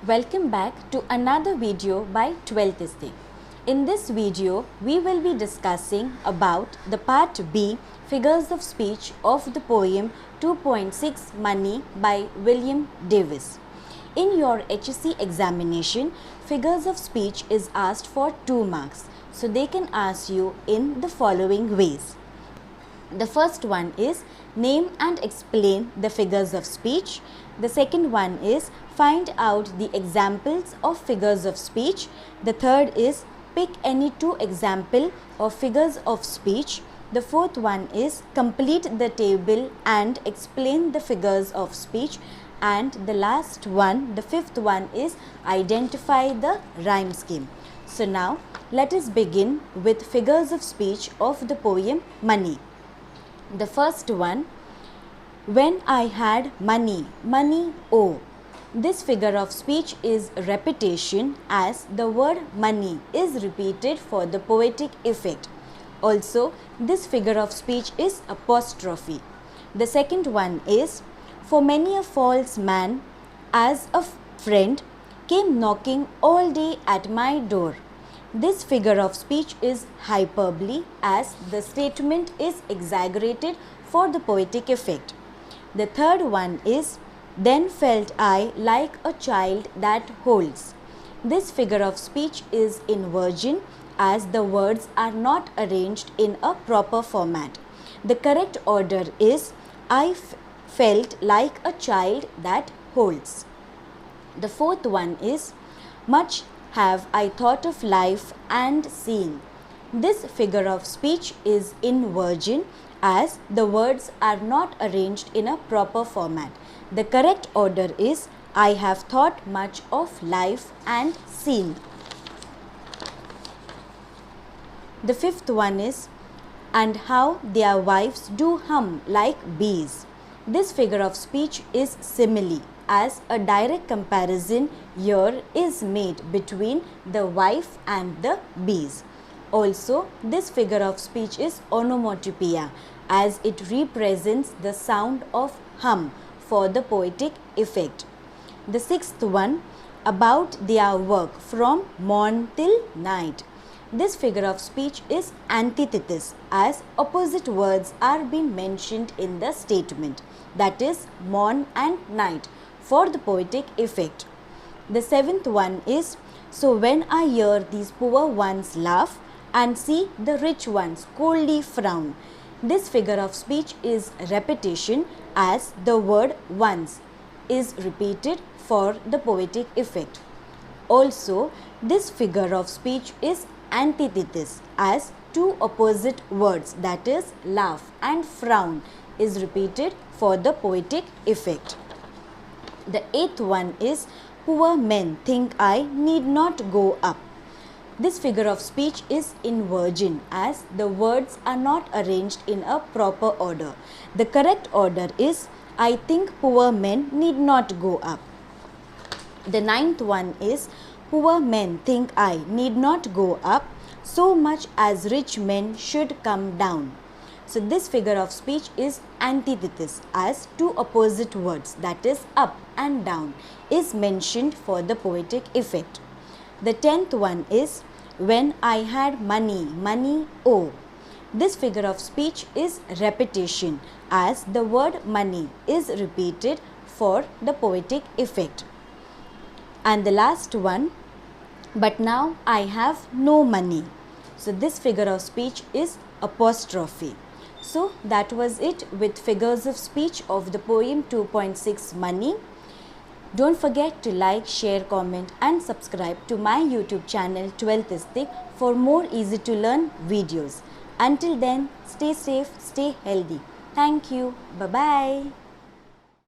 Welcome back to another video by 12th Istik. In this video, we will be discussing about the part B, figures of speech of the poem 2.6 Money by William Davies. In your HSC examination, figures of speech is asked for 2 marks. So they can ask you in the following ways. The first one is name and explain the figures of speech. The second one is find out the examples of figures of speech. The third is pick any 2 examples of figures of speech. The fourth one is complete the table and explain the figures of speech. And the last one, the fifth one, is identify the rhyme scheme. So now let us begin with figures of speech of the poem Money. The first one, when I had money, money, oh. This figure of speech is repetition as the word money is repeated for the poetic effect. Also, this figure of speech is apostrophe. The second one is, for many a false man, as a friend, came knocking all day at my door. This figure of speech is hyperbole as the statement is exaggerated for the poetic effect. The third one is, then felt I like a child that holds. This figure of speech is inversion as the words are not arranged in a proper format. The correct order is, I felt like a child that holds. The fourth one is, much have I thought of life and seen. This figure of speech is inversion as the words are not arranged in a proper format. The correct order is, I have thought much of life and seen. The fifth one is, and how their wives do hum like bees. This figure of speech is simile as a direct comparison here is made between the wife and the bees. Also, this figure of speech is onomatopoeia as it represents the sound of hum for the poetic effect. The sixth one, about their work from morn till night. This figure of speech is antithesis as opposite words are being mentioned in the statement, that is morn and night, for the poetic effect. The seventh one is, so when I hear these poor ones laugh and see the rich ones coldly frown. This figure of speech is repetition as the word once is repeated for the poetic effect. Also, this figure of speech is antithesis as 2 opposite words, that is laugh and frown, is repeated for the poetic effect. The eighth one is, poor men think I need not go up. This figure of speech is inversion as the words are not arranged in a proper order. The correct order is, I think poor men need not go up. The ninth one is, poor men think I need not go up so much as rich men should come down. So this figure of speech is antithesis as 2 opposite words, that is up and down, is mentioned for the poetic effect. The 10th one is, when I had money, money, oh. This figure of speech is repetition as the word money is repeated for the poetic effect. And the last one, but now I have no money. So this figure of speech is apostrophe. So that was it with figures of speech of the poem 2.6 Money. Don't forget to like, share, comment and subscribe to my YouTube channel 12th Istik for more easy to learn videos. Until then, stay safe, stay healthy. Thank you. Bye-bye.